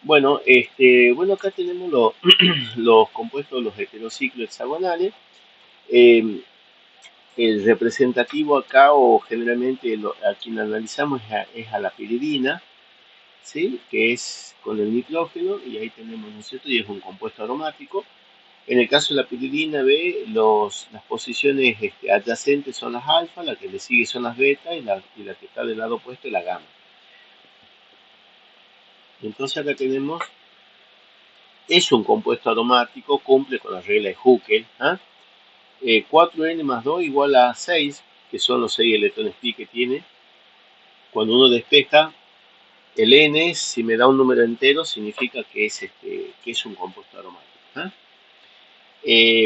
Bueno, bueno, acá tenemos los compuestos, los heterociclos hexagonales. Eh, el representativo acá, o generalmente a quien analizamos, es a la piridina, ¿sí? Que es con el nitrógeno, y ahí tenemos, ¿no es cierto? Y es un compuesto aromático. En el caso de la piridina B, las posiciones adyacentes son las alfa, la que le sigue son las beta, y la que está del lado opuesto es la gamma. Entonces acá tenemos, es un compuesto aromático, cumple con la regla de Huckel, ¿ah? 4n más 2 igual a 6, que son los 6 electrones pi que tiene. Cuando uno despeja el n, si me da un número entero, significa que es un compuesto aromático, ¿ah?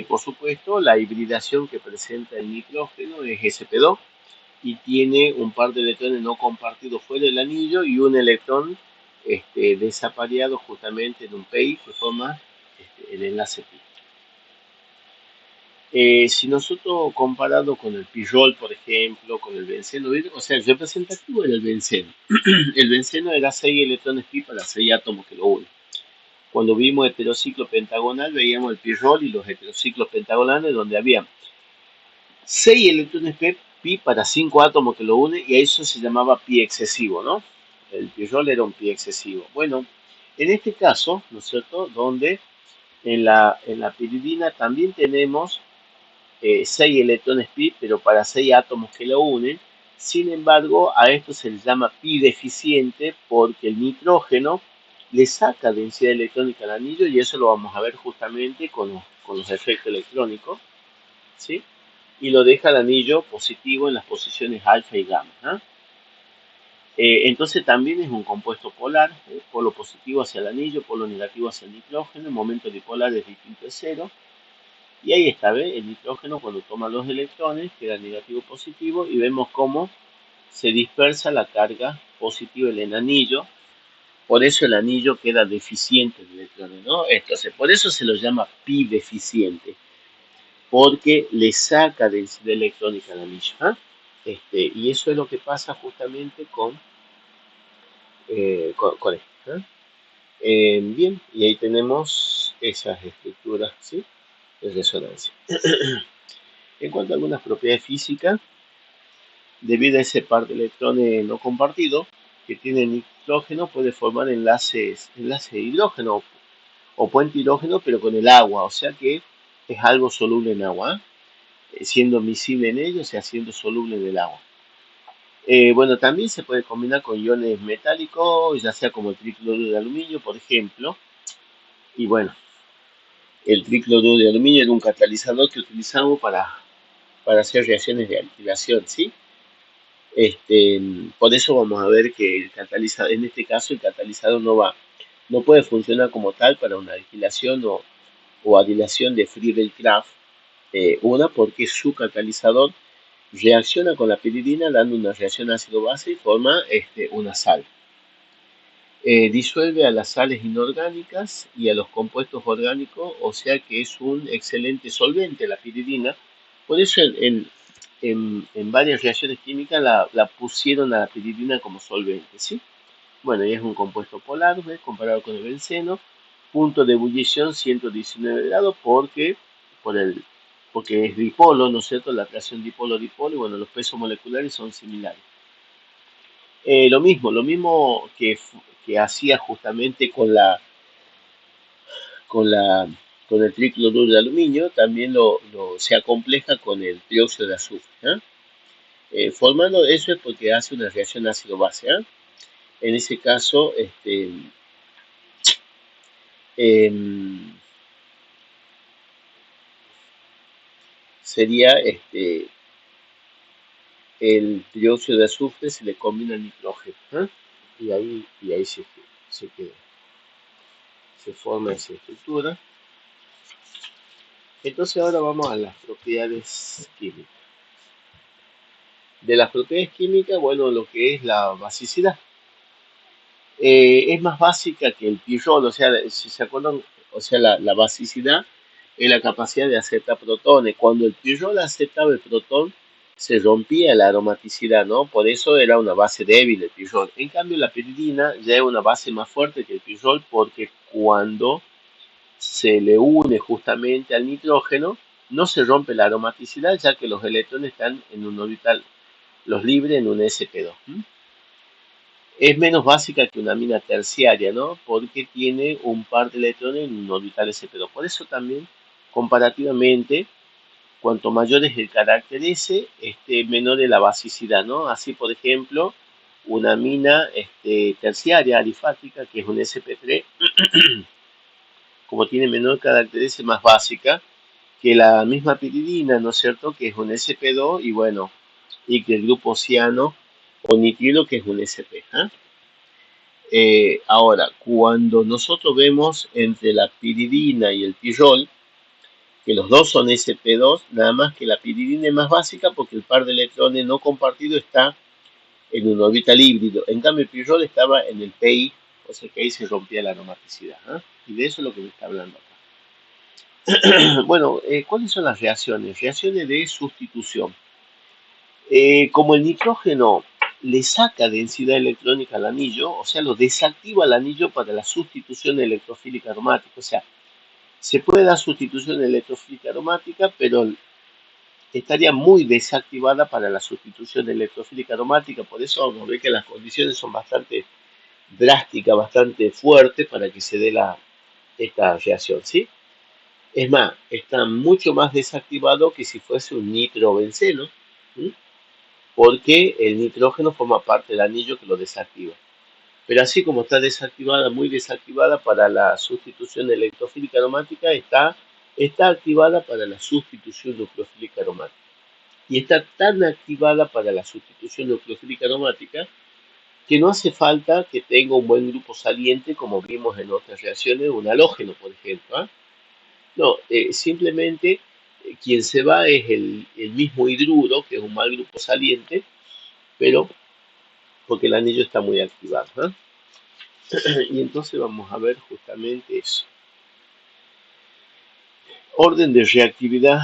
Por supuesto, la hibridación que presenta el nitrógeno es sp2, y tiene un par de electrones no compartidos fuera del anillo y un electrón desapareado justamente en un PI que forma el enlace pi. Si nosotros comparado con el pirrol, por ejemplo, con el benceno, o sea, el representativo era el benceno. El benceno era 6 electrones pi para 6 átomos que lo unen. Cuando vimos heterociclo pentagonal, veíamos el pirrol y los heterociclos pentagonales, donde había 6 electrones pi para 5 átomos que lo unen, y a eso se llamaba pi excesivo, ¿no? El pirrol era un pi excesivo. Bueno, en este caso, ¿no es cierto?, donde en la piridina también tenemos 6 electrones pi, pero para 6 átomos que lo unen. Sin embargo, a esto se le llama pi deficiente, porque el nitrógeno le saca densidad electrónica al anillo, y eso lo vamos a ver justamente con los efectos electrónicos, ¿sí? Y lo deja el anillo positivo en las posiciones alfa y gamma, ¿ah? Entonces también es un compuesto polar, polo positivo hacia el anillo, polo negativo hacia el nitrógeno, el momento dipolar es distinto de cero. Y ahí está, ¿ve? El nitrógeno, cuando toma los electrones, queda negativo positivo, y vemos cómo se dispersa la carga positiva en el anillo. Por eso el anillo queda deficiente de electrones, ¿no? Entonces, por eso se lo llama pi deficiente, porque le saca densidad electrónica al anillo, ¿ah? Y eso es lo que pasa justamente con esto, ¿ah? Bien, y ahí tenemos esas estructuras, ¿sí?, de resonancia. En cuanto a algunas propiedades físicas, debido a ese par de electrones no compartidos que tiene el nitrógeno, puede formar enlaces de hidrógeno o puente hidrógeno, pero con el agua, o sea que es algo soluble en agua, siendo miscible en ello, o sea, siendo soluble en el agua. Bueno, también se puede combinar con iones metálicos, ya sea como el tricloruro de aluminio, por ejemplo. Y bueno, el tricloruro de aluminio era un catalizador que utilizamos para hacer reacciones de alquilación, ¿sí? Por eso vamos a ver que el catalizador, en este caso, el catalizador no puede funcionar como tal para una alquilación o adilación de Friedel-Crafts. Una, porque su catalizador reacciona con la piridina dando una reacción ácido-base y forma una sal. Disuelve a las sales inorgánicas y a los compuestos orgánicos, o sea que es un excelente solvente la piridina. Por eso en varias reacciones químicas la pusieron a la piridina como solvente, ¿sí? Bueno, y es un compuesto polar, ¿ves?, comparado con el benceno. Punto de ebullición 119 grados, porque es dipolo, ¿no es cierto?, la atracción dipolo-dipolo, y bueno, los pesos moleculares son similares. Lo mismo que hacía justamente con la, con el tricloruro de aluminio, también se acompleja con el dióxido de azufre, ¿eh? Formando eso es porque hace una reacción ácido-base, ¿eh? En ese caso, em, sería el dióxido de azufre, se le combina el nitrógeno, ¿eh? Y ahí se queda, se forma esa estructura. Entonces ahora vamos a las propiedades químicas. De las propiedades químicas, bueno, lo que es la basicidad. Es más básica que el pirrol, o sea, si se acuerdan, o sea, la basicidad es la capacidad de aceptar protones. Cuando el pirrol aceptaba el protón, se rompía la aromaticidad, ¿no? Por eso era una base débil el pirrol. En cambio, la piridina ya es una base más fuerte que el pirrol porque cuando se le une justamente al nitrógeno, no se rompe la aromaticidad ya que los electrones están en un orbital, los libres en un sp2. Es menos básica que una amina terciaria, ¿no? Porque tiene un par de electrones en un orbital sp2. Por eso también, comparativamente, cuanto mayor es el carácter S, menor es la basicidad, ¿no? Así, por ejemplo, una amina terciaria alifática, que es un sp3, como tiene menor carácter S, más básica que la misma piridina, ¿no es cierto? Que es un sp2 y bueno, y que el grupo ciano o nitrilo, que es un sp. Ahora, cuando nosotros vemos entre la piridina y el pirrol, que los dos son sp2, nada más que la piridina es más básica porque el par de electrones no compartido está en un orbital híbrido. En cambio, el pirrol estaba en el pi, o sea que ahí se rompía la aromaticidad. Y de eso es lo que me está hablando acá. Bueno, ¿cuáles son las reacciones? Reacciones de sustitución. Como el nitrógeno le saca densidad electrónica al anillo, o sea, lo desactiva el anillo para la sustitución electrofílica aromática. O sea, se puede dar sustitución electrofílica aromática, pero estaría muy desactivada para la sustitución electrofílica aromática. Por eso vamos a ver que las condiciones son bastante drásticas, bastante fuertes para que se dé esta reacción, ¿sí? Es más, está mucho más desactivado que si fuese un nitrobenceno, ¿sí? Porque el nitrógeno forma parte del anillo que lo desactiva. Pero así como está desactivada, muy desactivada para la sustitución electrofílica aromática, está activada para la sustitución nucleofílica aromática. Y está tan activada para la sustitución nucleofílica aromática que no hace falta que tenga un buen grupo saliente, como vimos en otras reacciones, un halógeno, por ejemplo. No, simplemente quien se va es el mismo hidruro, que es un mal grupo saliente, pero porque el anillo está muy activado. Y entonces vamos a ver justamente eso. Orden de reactividad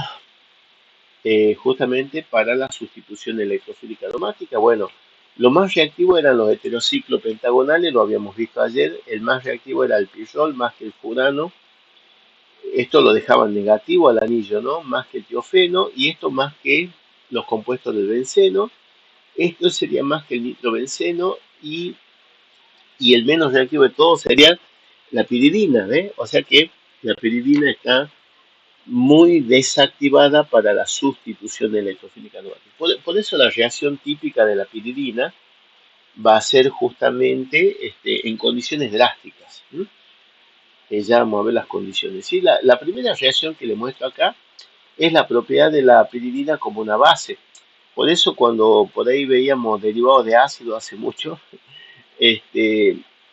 justamente para la sustitución electrofílica aromática. Bueno, lo más reactivo eran los heterociclos pentagonales, lo habíamos visto ayer. El más reactivo era el pirrol más que el furano. Esto lo dejaban negativo al anillo, ¿no? Más que el tiofeno, y esto más que los compuestos del benceno. Esto sería más que el nitrobenceno, y el menos reactivo de todos sería la piridina, ¿ves? O sea que la piridina está muy desactivada para la sustitución electrofílica aromática. Por eso la reacción típica de la piridina va a ser justamente en condiciones drásticas. Ya vamos a ver las condiciones. ¿Sí? La primera reacción que le muestro acá es la propiedad de la piridina como una base. Por eso cuando por ahí veíamos derivados de ácido hace mucho,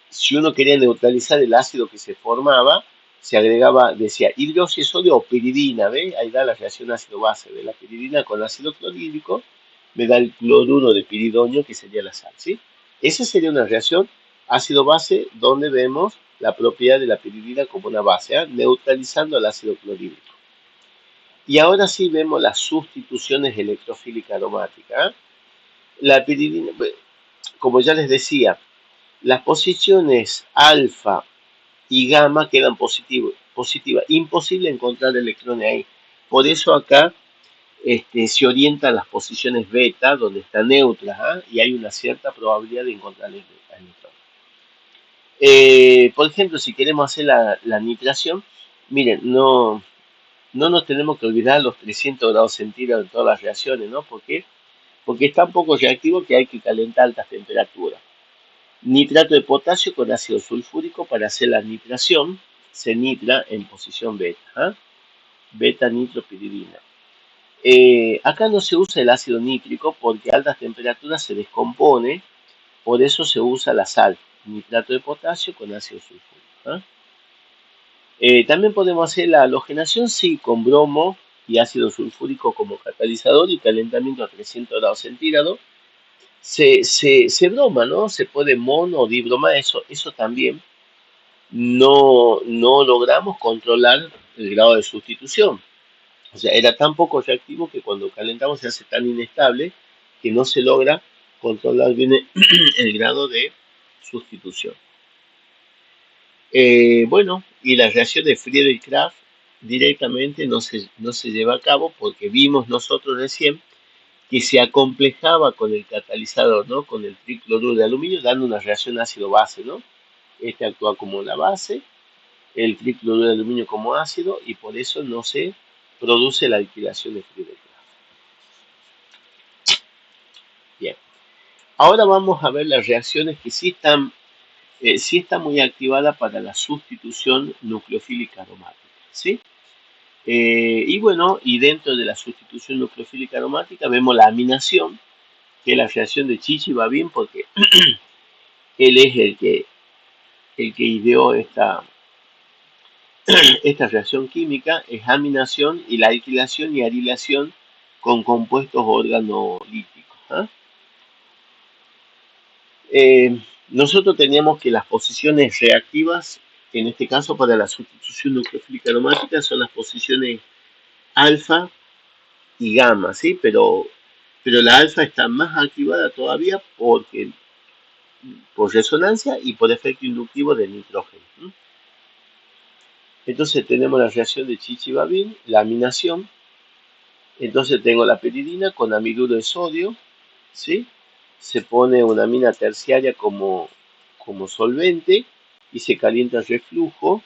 si uno quería neutralizar el ácido que se formaba, se agregaba, decía, hidróxido de sodio o piridina, ¿ve? Ahí da la reacción ácido-base de la piridina con ácido clorhídrico, me da el cloruro de piridonio, que sería la sal, ¿sí? Esa sería una reacción ácido-base donde vemos la propiedad de la piridina como una base, neutralizando el ácido clorhídrico. Y ahora sí vemos las sustituciones electrofílicas aromáticas. La piridina, como ya les decía, las posiciones alfa y gamma quedan positivas. Imposible encontrar electrones ahí. Por eso acá se orientan las posiciones beta, donde están neutras, y hay una cierta probabilidad de encontrar electrones. Por ejemplo, si queremos hacer la nitración, miren, no nos tenemos que olvidar los 300 grados centígrados en todas las reacciones, ¿no? ¿Por qué? Porque es tan poco reactivo que hay que calentar a altas temperaturas. Nitrato de potasio con ácido sulfúrico para hacer la nitración se nitra en posición beta, beta nitropiridina. Acá no se usa el ácido nítrico porque a altas temperaturas se descompone, por eso se usa la sal, nitrato de potasio con ácido sulfúrico. También podemos hacer la halogenación, sí, con bromo y ácido sulfúrico como catalizador y calentamiento a 300 grados centígrados. Se broma, ¿no? Se puede mono o dibromar, eso también. No logramos controlar el grado de sustitución. O sea, era tan poco reactivo que cuando calentamos se hace tan inestable que no se logra controlar bien el grado de sustitución. Bueno, y la reacción de Friedrich-Krafft directamente no se lleva a cabo porque vimos nosotros recién que se acomplejaba con el catalizador, ¿no? Con el tricloruro de aluminio, dando una reacción ácido-base, ¿no? Este actúa como la base, el tricloruro de aluminio como ácido, y por eso no se produce la alquilación de Friedrich-Krafft. Bien, ahora vamos a ver las reacciones que sí están muy activadas para la sustitución nucleofílica aromática, ¿sí? Y bueno, y dentro de la sustitución nucleofílica aromática vemos la aminación, que es la reacción de Chichi va bien porque él es el que ideó esta reacción química, es aminación y la alquilación y arilación con compuestos organolíticos. ¿Ah? Nosotros teníamos que las posiciones reactivas, en este caso para la sustitución nucleofílica aromática, son las posiciones alfa y gamma, ¿sí? Pero la alfa está más activada todavía por resonancia y por efecto inductivo del nitrógeno. ¿Sí? Entonces tenemos la reacción de Chichi-Babin, la aminación. Entonces tengo la piridina con amiduro de sodio, ¿sí? Se pone una amina terciaria como solvente y se calienta el reflujo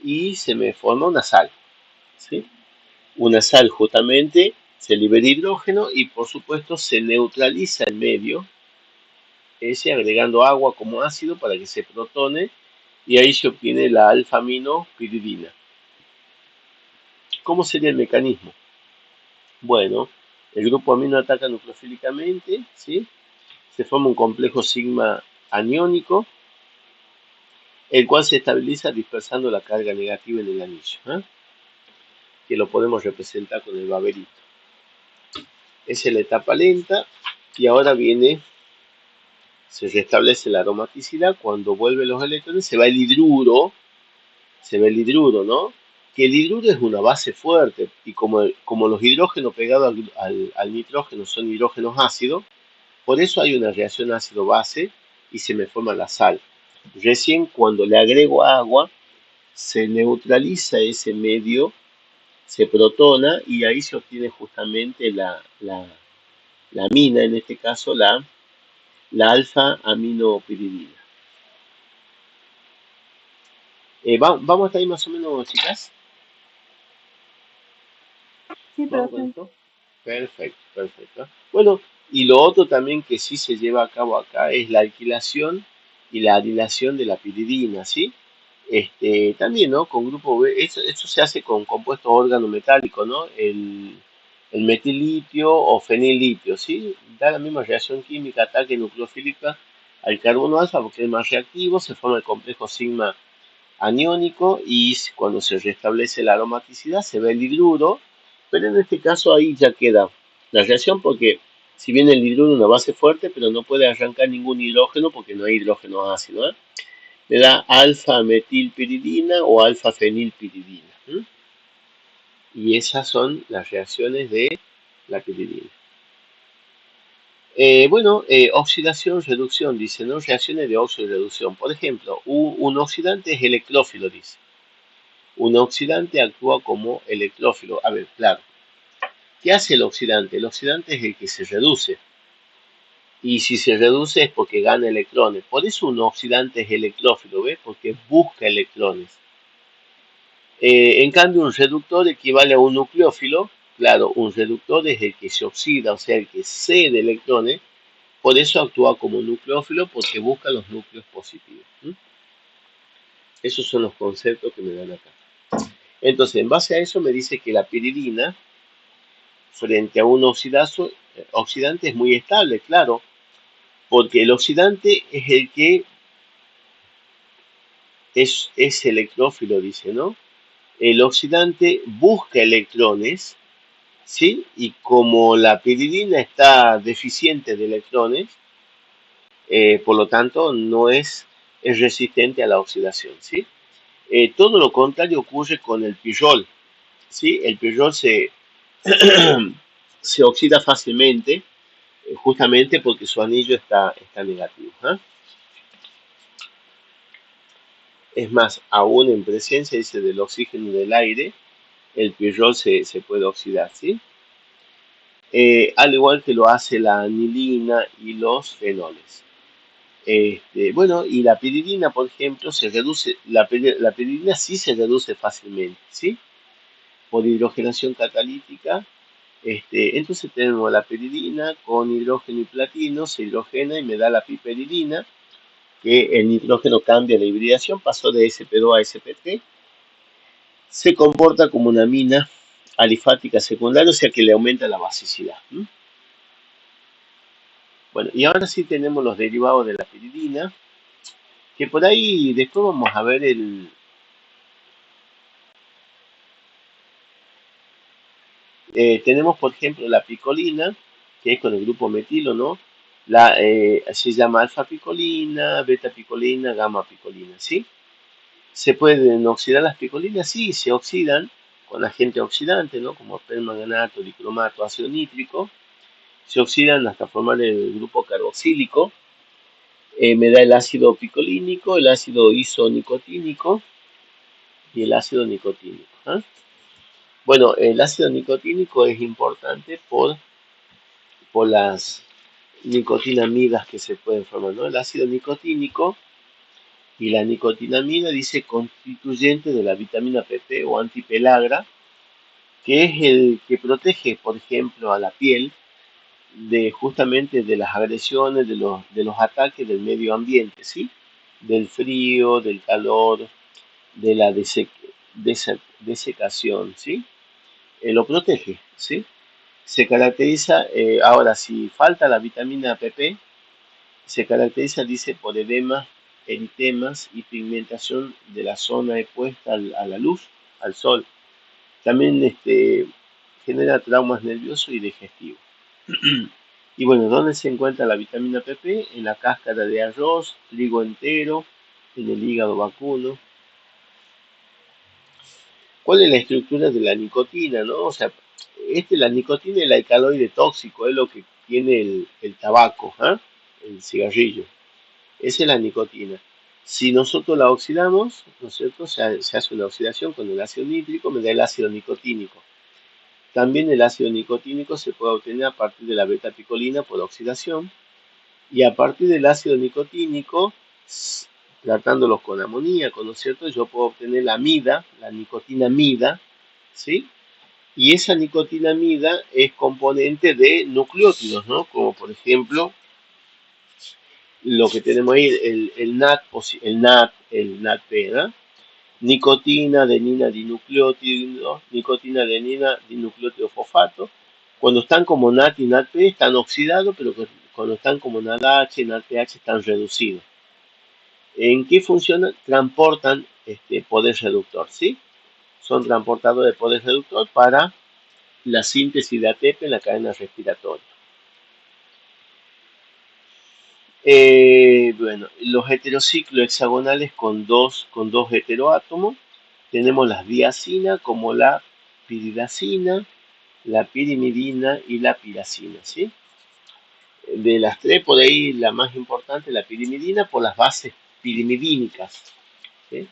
y se me forma una sal, ¿sí? Una sal justamente se libera hidrógeno y por supuesto se neutraliza el medio, ese agregando agua como ácido para que se protone y ahí se obtiene la alfa-aminopiridina. ¿Cómo sería el mecanismo? Bueno, el grupo amino ataca nucleofílicamente, ¿sí? Se forma un complejo sigma aniónico, el cual se estabiliza dispersando la carga negativa en el anillo, ¿eh? Que lo podemos representar con el baberito. Esa es la etapa lenta y ahora se restablece la aromaticidad. Cuando vuelven los electrones se va el hidruro, ¿no? Que el hidruro es una base fuerte y como los hidrógenos pegados al nitrógeno son hidrógenos ácidos, por eso hay una reacción ácido-base y se me forma la sal. Recién cuando le agrego agua, se neutraliza ese medio, se protona y ahí se obtiene justamente la amina, en este caso la alfa-aminopiridina. ¿Vamos hasta ahí más o menos, chicas? Sí, ¿Vamos con profe. esto? Perfecto, perfecto. Bueno, y lo otro también que sí se lleva a cabo acá es la alquilación y la anilación de la piridina, ¿sí? También, ¿no? Con grupo B, eso se hace con compuestos organometálicos, ¿no? El metilitio o fenillitio, ¿sí? Da la misma reacción química, ataque nucleofílica al carbono alfa porque es más reactivo, se forma el complejo sigma aniónico y cuando se restablece la aromaticidad se ve el hidruro, pero en este caso ahí ya queda la reacción porque si bien el hidruro es una base fuerte, pero no puede arrancar ningún hidrógeno porque no hay hidrógeno ácido, ¿eh? Le da alfa-metilpiridina o alfa-fenilpiridina. ¿Mm? Y esas son las reacciones de la piridina. Bueno, oxidación, reducción, dice, ¿no? Reacciones de óxido y reducción. Por ejemplo, un oxidante es electrófilo, dice. Un oxidante actúa como electrófilo. A ver, claro. ¿Qué hace el oxidante? El oxidante es el que se reduce. Y si se reduce es porque gana electrones. Por eso un oxidante es electrófilo, ¿ves? Porque busca electrones. En cambio, un reductor equivale a un nucleófilo. Claro, un reductor es el que se oxida, o sea, el que cede electrones. Por eso actúa como un nucleófilo, porque busca los núcleos positivos. ¿Mm? Esos son los conceptos que me dan acá. Entonces, en base a eso me dice que la piridina, frente a un oxidante, es muy estable, claro, porque el oxidante es el que es electrófilo, dice, ¿no? El oxidante busca electrones, ¿sí? Y como la piridina está deficiente de electrones, por lo tanto no es resistente a la oxidación, ¿sí? Todo lo contrario ocurre con el pirrol, ¿sí? El pirrol se oxida fácilmente, justamente porque su anillo está negativo. ¿Ah? Es más, aún en presencia, dice, del oxígeno y del aire, el pirrol se puede oxidar, ¿sí? Al igual que lo hace la anilina y los fenoles. Bueno, y la piridina, por ejemplo, se reduce, la piridina sí se reduce fácilmente, ¿sí? Por hidrogenación catalítica. Entonces tenemos la piridina con hidrógeno y platino, se hidrogena y me da la piperidina, que el nitrógeno cambia la hibridación, pasó de sp2 a sp3, se comporta como una amina alifática secundaria, o sea que le aumenta la basicidad. ¿M? Bueno, y ahora sí tenemos los derivados de la piridina, que por ahí después vamos a ver tenemos por ejemplo la picolina, que es con el grupo metilo, ¿no? Se llama alfa picolina, beta picolina, gamma picolina, ¿sí? ¿Se pueden oxidar las picolinas? Sí, se oxidan con agente oxidante, ¿no? Como permanganato, dicromato, ácido nítrico. Se oxidan hasta formar el grupo carboxílico. Me da el ácido picolínico, el ácido isonicotínico y el ácido nicotínico. ¿Ah? Bueno, el ácido nicotínico es importante por las nicotinamidas que se pueden formar, ¿no? El ácido nicotínico y la nicotinamida dice constituyente de la vitamina PP o antipelagra, que es el que protege, por ejemplo, a la piel de justamente de las agresiones, de los ataques del medio ambiente, ¿sí? Del frío, del calor, de la desecación, ¿sí? Lo protege, ¿sí? Se caracteriza, ahora si falta la vitamina PP, se caracteriza, dice, por edemas, eritemas y pigmentación de la zona expuesta a la luz, al sol. También genera traumas nerviosos y digestivos. Y bueno, ¿dónde se encuentra la vitamina PP? En la cáscara de arroz, trigo entero, en el hígado vacuno. ¿Cuál es la estructura de la nicotina, no? O sea, la nicotina es el alcaloide tóxico, es lo que tiene el tabaco, ¿ah? El cigarrillo. Esa es la nicotina. Si nosotros la oxidamos, ¿no es cierto? Se hace una oxidación con el ácido nítrico, me da el ácido nicotínico. También el ácido nicotínico se puede obtener a partir de la beta-picolina por oxidación y a partir del ácido nicotínico, tratándolos con amoníaco, ¿no es cierto? Yo puedo obtener la amida, la nicotinamida, ¿sí? Y esa nicotinamida es componente de nucleótidos, ¿no? Como por ejemplo lo que tenemos ahí, el NAT, el NADP, ¿no? Nicotina, adenina, dinucleótido, nicotina, adenina, dinucleótido fosfato. Cuando están como NAT y NADP están oxidados, pero cuando están como NADH y NADPH están reducidos. ¿En qué funcionan? Transportan poder reductor, ¿sí? Son transportadores de poder reductor para la síntesis de ATP en la cadena respiratoria. Bueno, los heterociclos hexagonales con dos heteroátomos. Tenemos las diacinas como la piridacina, la pirimidina y la piracina, ¿sí? De las tres, por ahí la más importante, la pirimidina, por las bases pirimidínicas, ¿sí?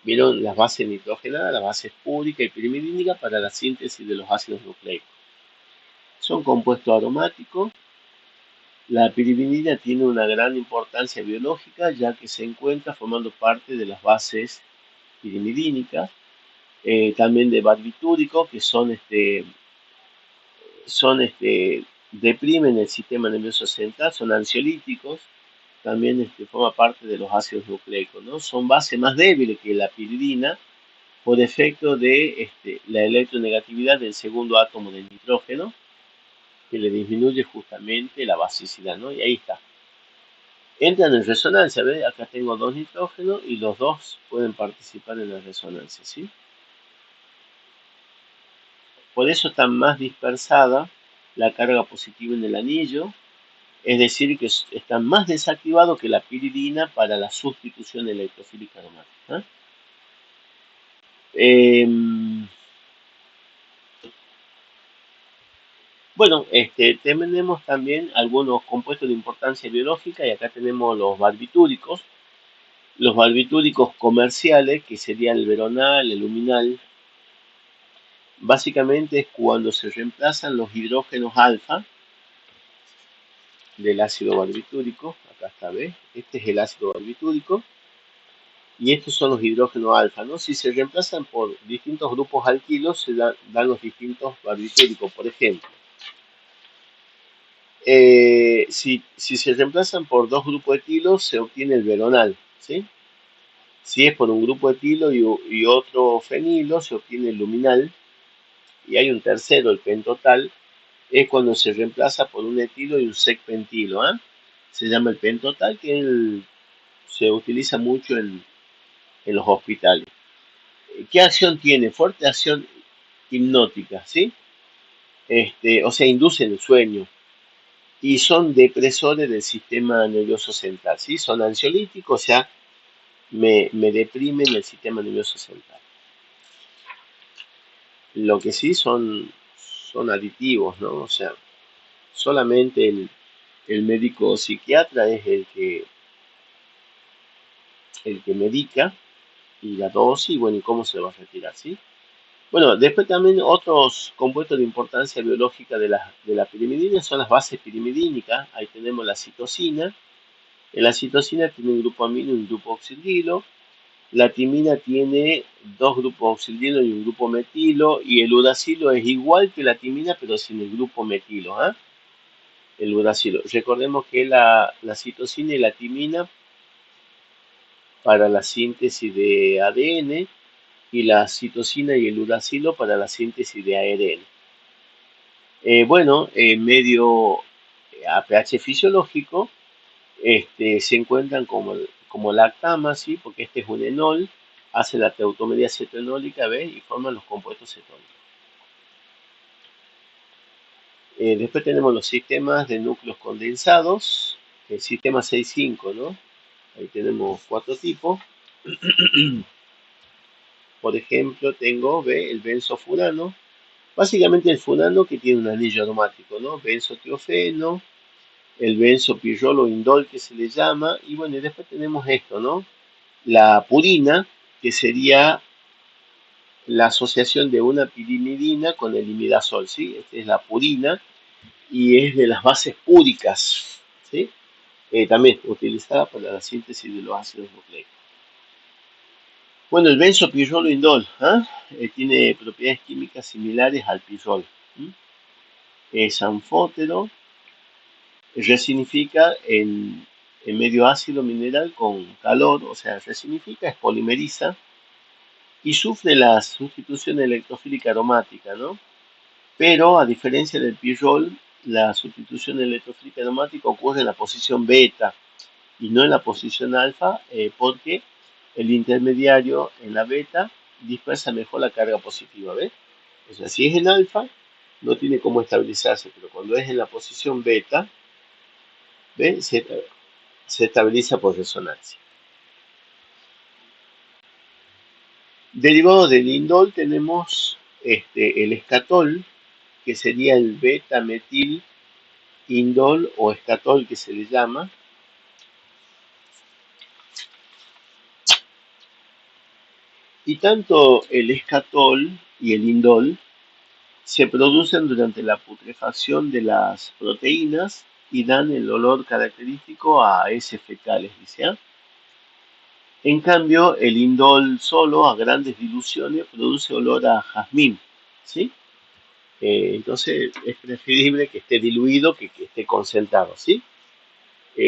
Vieron las bases nitrogenadas, las bases púricas y pirimidínicas para la síntesis de los ácidos nucleicos. Son compuestos aromáticos. La pirimidina tiene una gran importancia biológica ya que se encuentra formando parte de las bases pirimidínicas, también de barbitúricos que deprimen el sistema nervioso central, son ansiolíticos, también forma parte de los ácidos nucleicos, ¿no? Son bases más débiles que la piridina por efecto de la electronegatividad del segundo átomo del nitrógeno, que le disminuye justamente la basicidad, ¿no? Y ahí está. Entran en resonancia, ¿ves? Acá tengo dos nitrógenos y los dos pueden participar en la resonancia, ¿sí? Por eso está más dispersada la carga positiva en el anillo, es decir, que está más desactivado que la piridina para la sustitución electrofílica aromática. ¿Eh? Em, Bueno, tenemos también algunos compuestos de importancia biológica y acá tenemos los barbitúricos. Los barbitúricos comerciales, que serían el veronal, el luminal, básicamente es cuando se reemplazan los hidrógenos alfa del ácido barbitúrico. Acá está, ¿ves? Este es el ácido barbitúrico y estos son los hidrógenos alfa, ¿no? Si se reemplazan por distintos grupos alquilos, dan los distintos barbitúricos. Por ejemplo, si se reemplazan por dos grupos etilos, se obtiene el veronal, ¿sí? Si es por un grupo etilo y otro fenilo, se obtiene el luminal. Y hay un tercero, el pentotal, es cuando se reemplaza por un etilo y un secpentilo, ¿ah? Se llama el pentotal, que se utiliza mucho en los hospitales. ¿Qué acción tiene? Fuerte acción hipnótica, ¿sí? O sea, inducen el sueño y son depresores del sistema nervioso central, ¿sí? Son ansiolíticos, o sea, me deprimen el sistema nervioso central. Lo que sí son aditivos, ¿no? O sea, solamente el médico psiquiatra es el que medica y la dosis, bueno, y cómo se va a retirar, ¿sí? Bueno, después también otros compuestos de importancia biológica de la pirimidina son las bases pirimidínicas. Ahí tenemos la citosina. En la citosina tiene un grupo amino y un grupo oxidilo. La timina tiene dos grupos oxidilo y un grupo metilo. Y el uracilo es igual que la timina, pero sin el grupo metilo, ¿ah? El uracilo. Recordemos que la citosina y la timina para la síntesis de ADN y la citosina y el uracilo para la síntesis de ARN. Bueno, medio a pH fisiológico, se encuentran como lactama, ¿sí? Porque este es un enol, hace la teutomería cetoenólica, ¿ves? Y forman los compuestos cetónicos. Después tenemos los sistemas de núcleos condensados, el sistema 6,5, ¿no? Ahí tenemos 4 tipos. Por ejemplo, tengo, ¿ve? El benzofurano. Básicamente el furano que tiene un anillo aromático, ¿no? Benzotiofeno, el benzopirrolo indol que se le llama, y bueno, y después tenemos esto, ¿no? La purina, que sería la asociación de una pirimidina con el imidazol, ¿sí? Esta es la purina y es de las bases púricas, ¿sí? También utilizada para la síntesis de los ácidos nucleicos. Bueno, el benzopirrolo indol, ¿ah? Tiene propiedades químicas similares al pirrol. Es anfótero, resignifica en medio ácido mineral con calor, o sea, resignifica, es polimeriza y sufre la sustitución electrofílica aromática, ¿no? Pero a diferencia del pirrol, la sustitución electrofílica aromática ocurre en la posición beta y no en la posición alfa, porque el intermediario en la beta dispersa mejor la carga positiva, ¿ves? O sea, si es en alfa, no tiene cómo estabilizarse, pero cuando es en la posición beta, ¿ves? Se estabiliza por resonancia. Derivado del indol tenemos el escatol, que sería el beta-metil indol o escatol que se le llama. Y tanto el escatol y el indol se producen durante la putrefacción de las proteínas y dan el olor característico a heces fecales, dice. ¿Ah? En cambio, el indol solo, a grandes diluciones, produce olor a jazmín, ¿sí? Entonces es preferible que esté diluido que esté concentrado, ¿sí?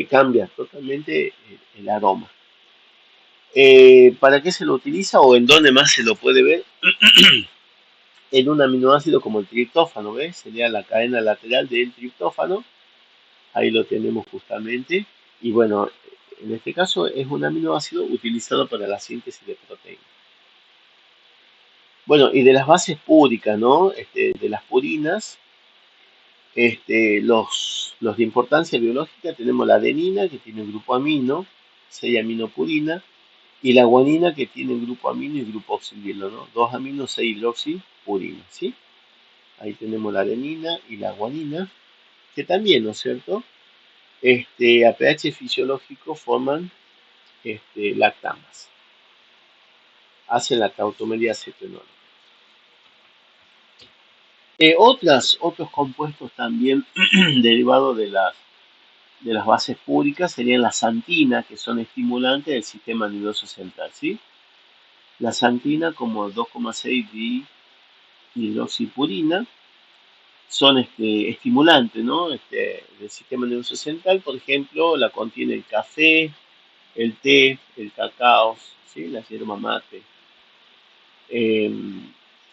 Cambia totalmente el aroma. ¿Para qué se lo utiliza o en dónde más se lo puede ver? En un aminoácido como el triptófano, ¿ves? Sería la cadena lateral del triptófano. Ahí lo tenemos justamente. Y bueno, en este caso es un aminoácido utilizado para la síntesis de proteínas. Bueno, y de las bases púricas, ¿no? De las purinas, los de importancia biológica tenemos la adenina, que tiene el grupo amino, 6-aminopurina, y la guanina, que tiene el grupo amino y grupo oxidilo, ¿no? 2 aminos, 6 hidroxipurina, ¿sí? Ahí tenemos la adenina y la guanina, que también, ¿no es cierto? A pH fisiológico forman lactamas, hacen la tautomería cetonónica. Otros compuestos también derivados de las bases púricas serían la xantina, que son estimulantes del sistema nervioso central, ¿sí? La xantina como 2,6 dihidroxipurina son estimulantes, ¿no? Del sistema nervioso central, por ejemplo, la contiene el café, el té, el cacao, ¿sí? La yerba mate. Eh,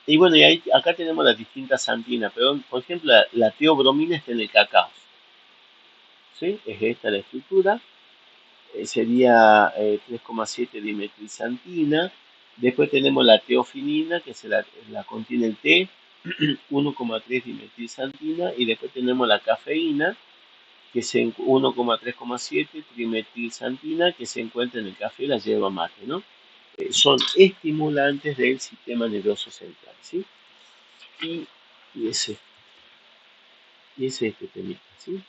y bueno, acá tenemos las distintas xantinas, pero por ejemplo, la teobromina está en el cacao, ¿sí? Es esta la estructura. Sería 3,7 dimetilxantina. Después tenemos la teofinina, que la contiene el té, 1,3 dimetilxantina. Y después tenemos la cafeína, que es 1,3,7 trimetilxantina, que se encuentra en el café y la yerba mate, ¿no? Son estimulantes del sistema nervioso central, ¿sí? Y, y ese, y ese es este temita, ¿sí?